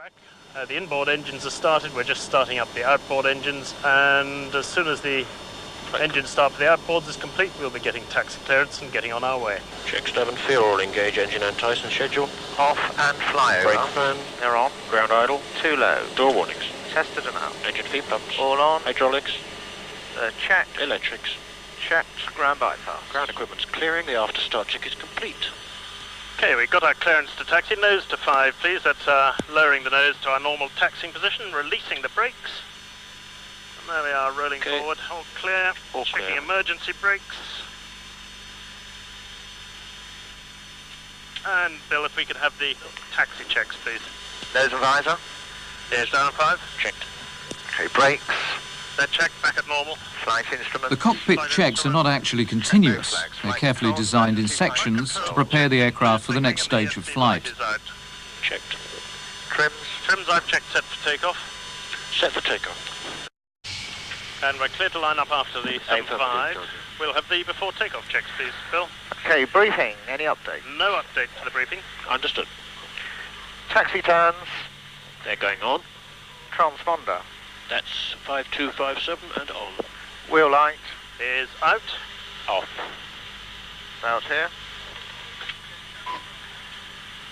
back. The inboard engines are started. We're just starting up the outboard engines, and as soon as the engine start for the outboards is complete, we'll be getting taxi clearance and getting on our way. Check stab and fuel, engage engine anti-ice and schedule. Off and fly over. Brake fan. They're on. Ground idle. Too low. Door warnings. Tested and out. Engine feed pumps. All on. Hydraulics. Checked. Electrics. Checked. Ground bypass. Ground equipment's clearing. The after start check is complete. Okay, we've got our clearance to taxi. Nose to 5, please. That's lowering the nose to our normal taxiing position, releasing the brakes. And there we are, rolling forward. All clear. All Checking clear. emergency brakes. And Bill, if we could have the taxi checks, please. Nose and visor. Ears down 5. Checked. Okay, brakes. They're checked, back at normal. Flight instruments. The cockpit checks are not actually continuous. They're carefully designed in sections to prepare the aircraft for the next stage of flight. Checked. Trims. Trims I've checked set for takeoff. Set for takeoff. And we're clear to line up after the 75. We'll have the before takeoff checks, please, Bill. Okay, briefing. Any update? No update to the briefing. Understood. Taxi turns. They're going on. Transponder. That's 5257 and on. Wheel light. Is out. Off. Out here.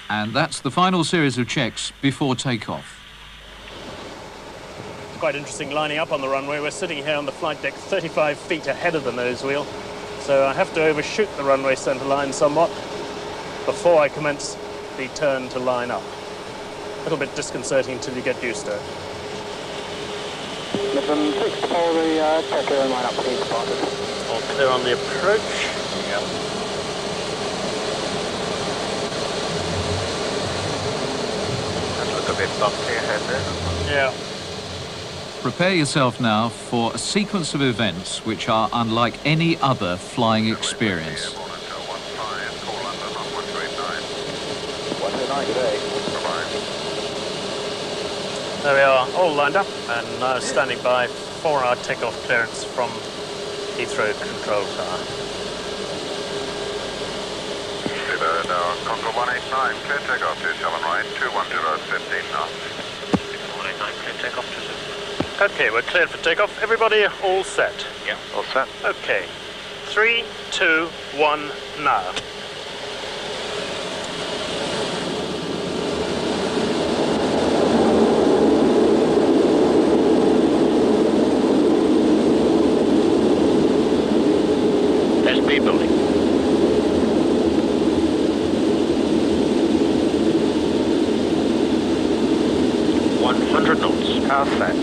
And that's the final series of checks before takeoff. It's quite interesting lining up on the runway. We're sitting here on the flight deck 35 feet ahead of the nose wheel. So I have to overshoot the runway centre line somewhat before I commence the turn to line up. A little bit disconcerting until you get used to it. Midland 6 for the checker and line up, please, spotted. All clear on the approach. Yep. That look a bit bumpy ahead there. Yeah. Prepare yourself now for a sequence of events which are unlike any other flying experience. 129 today. There we are, all lined up and now standing by for our takeoff clearance from Heathrow Control Tower. Concorde 189, clear takeoff 27 right, 210, 15 knots. 189, clear takeoff 27. Okay, we're cleared for takeoff. Everybody all set? Yeah. All set. Okay. 3, 2, 1, now. There's B building. knots. Power set.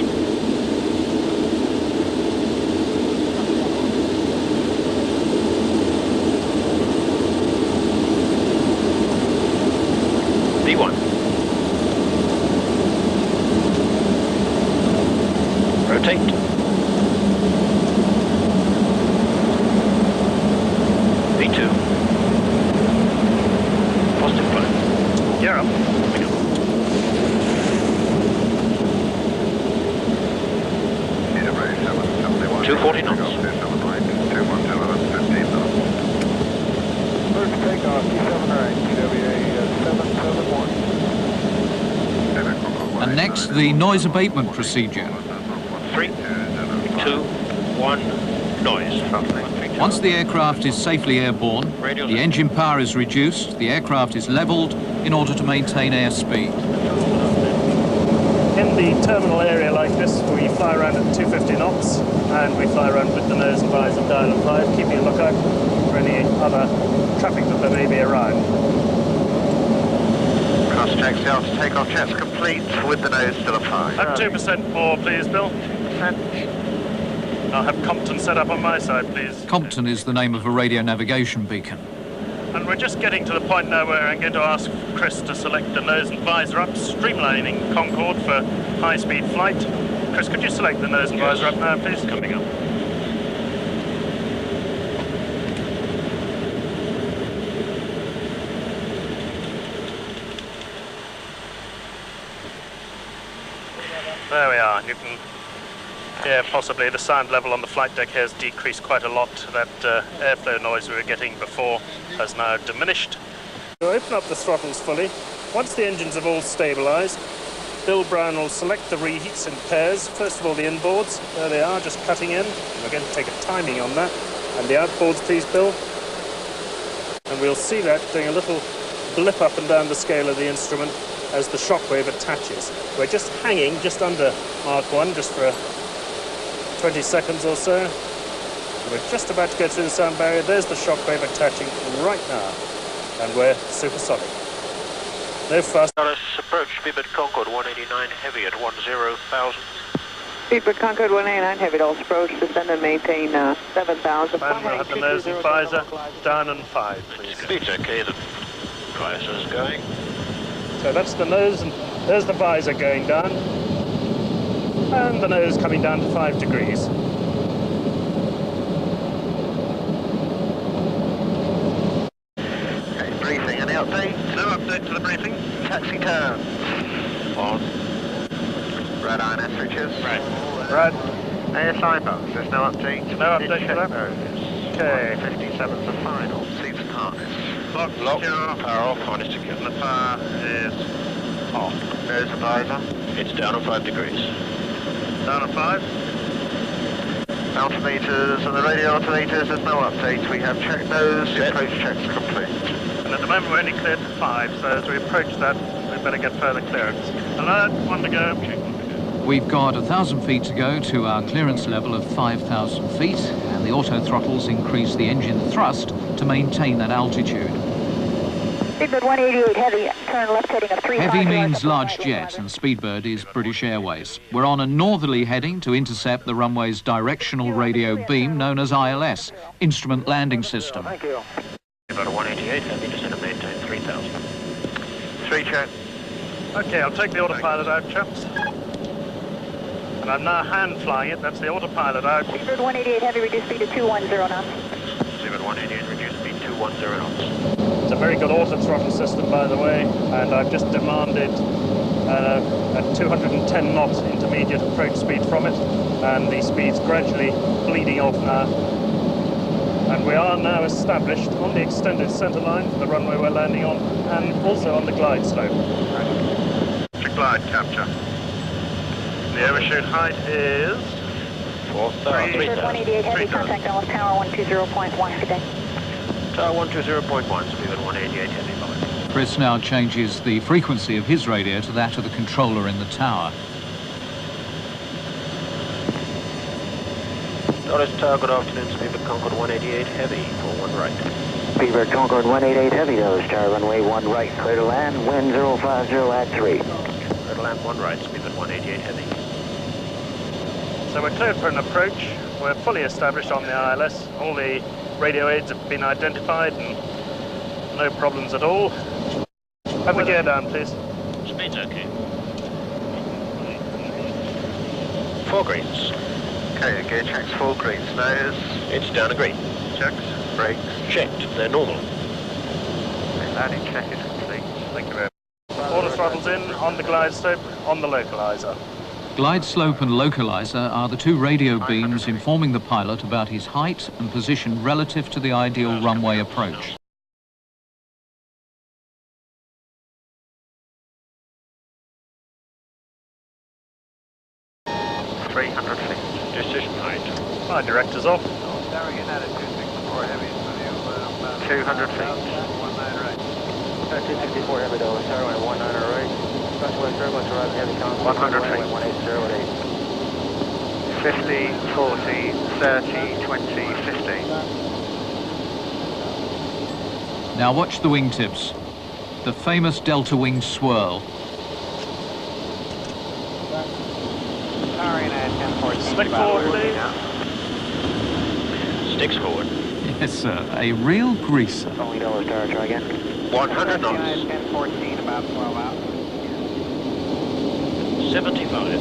B1. Rotate. B2. Positive flight. Gear up. 240 knots. First takeoff, T7 right, TWA 771. And next, the noise abatement procedure. 3, 2, 1, noise. Once the aircraft is safely airborne, the engine power is reduced, the aircraft is levelled in order to maintain airspeed. In the terminal area like this, we fly around at 250 knots, and we fly around with the nose and visor dial at 5, keeping a lookout for any other traffic that there may be around. Cross-check, the after takeoff checks complete with the nose still at 5. At 2% more, please, Bill. 2%. I'll have Compton set up on my side, please. Compton is the name of a radio navigation beacon. And we're just getting to the point now where I'm going to ask Chris to select the nose and visor up, streamlining Concorde for high-speed flight. Chris, could you select the nose and visor up now, please? Coming up. There we are. You can hear possibly the sound level on the flight deck here has decreased quite a lot. That airflow noise we were getting before has now diminished. So open up the throttles fully. Once the engines have all stabilised, Bill Brown will select the reheats in pairs. First of all, the inboards. There they are, just cutting in. We're going to take a timing on that. And the outboards, please, Bill. And we'll see that doing a little blip up and down the scale of the instrument as the shockwave attaches. We're just hanging just under Mark 1, just for 20 seconds or so. We're just about to go through the sound barrier. There's the shockwave attaching right now. And we're supersonic. No fuss. Approach Speedbird Concorde 189 heavy at 10,000. Speedbird Concorde 189 heavy, all approach, descend and maintain 7,000. Man, we'll have the nose and visor down and 5, please. Speed's okay, the visor's going. So that's the nose, and there's the visor going down. And the nose coming down to 5 degrees. Okay, briefing, any update? No update to the briefing. Taxi turn. On. Red iron S switches. Right. ASI bus, there's no update. No update to that? Okay. 57's the final. Seats and harness. Lock. Secure. Power off, harness secure. And the power is off. Nose and visor. It's down on 5 degrees. Down on 5. Altimeters and the radio alternators, there's no update. We have checked those. Approach checks complete. And at the moment we're only cleared to 5, so as we approach that, we better get further clearance. Alert, 1 to go. We've got 1,000 feet to go to our clearance level of 5,000 feet, and the auto throttles increase the engine thrust to maintain that altitude. Speedbird 188 heavy, turn left heading of 3. Heavy means large jet, and Speedbird is British Airways. We're on a northerly heading to intercept the runway's directional radio beam known as ILS, Instrument Landing System. Thank you. About a 188 heavy, descend and maintain 3,000. 3 check. Okay, I'll take the autopilot out, chaps. And I'm now hand flying it. That's the autopilot out. Speedbird 188 heavy, reduce speed to 210 knots. Speedbird 188, reduce speed 210 knots. It's a very good auto throttle system, by the way, and I've just demanded a 210 knot intermediate approach speed from it, and the speed's gradually bleeding off now. And we are now established on the extended centre line for the runway we're landing on, and also on the glide slope. Glide capture. The overshoot height is 4,000. Speedbird 188 heavy, contact Dallas Tower 120.1 today. Tower 120.1, Speedbird 188 heavy. Chris now changes the frequency of his radio to that of the controller in the tower. Dallas Tower, good afternoon, Speedbird Concorde 188 heavy, for 1 right. Speedbird Concorde 188 heavy, Dallas Tower, runway 1 right, clear to land, wind 050 at 3. Clear to land 1 right, Speedbird 188 heavy. So we're cleared for an approach. We're fully established on the ILS. All the radio aids have been identified and no problems at all. Have the gear down, please. Speed's okay. 4 greens. Okay, gear checks, 4 greens. Nose. It's down a green. Checks. Brakes. Checked, they're normal. Landing check is complete. Thank you very much. Auto throttles in, on the glide slope, on the localizer. Glide slope and localizer are the 2 radio beams informing the pilot about his height and position relative to the ideal runway approach. Decision height. Our director's off. 200 feet. 264 heavy, Dallas Tower, 19 right. Southwest Airlines arriving heavy contact. 100 feet. 180 50, 40, 30, 20, 15. Now watch the wingtips. The famous delta wing swirl. Stick forward, please. Sticks forward. Yes, sir. A real greaser. Only Dallas Tower, try again. 100 knots. 1014, about 12 out. 75.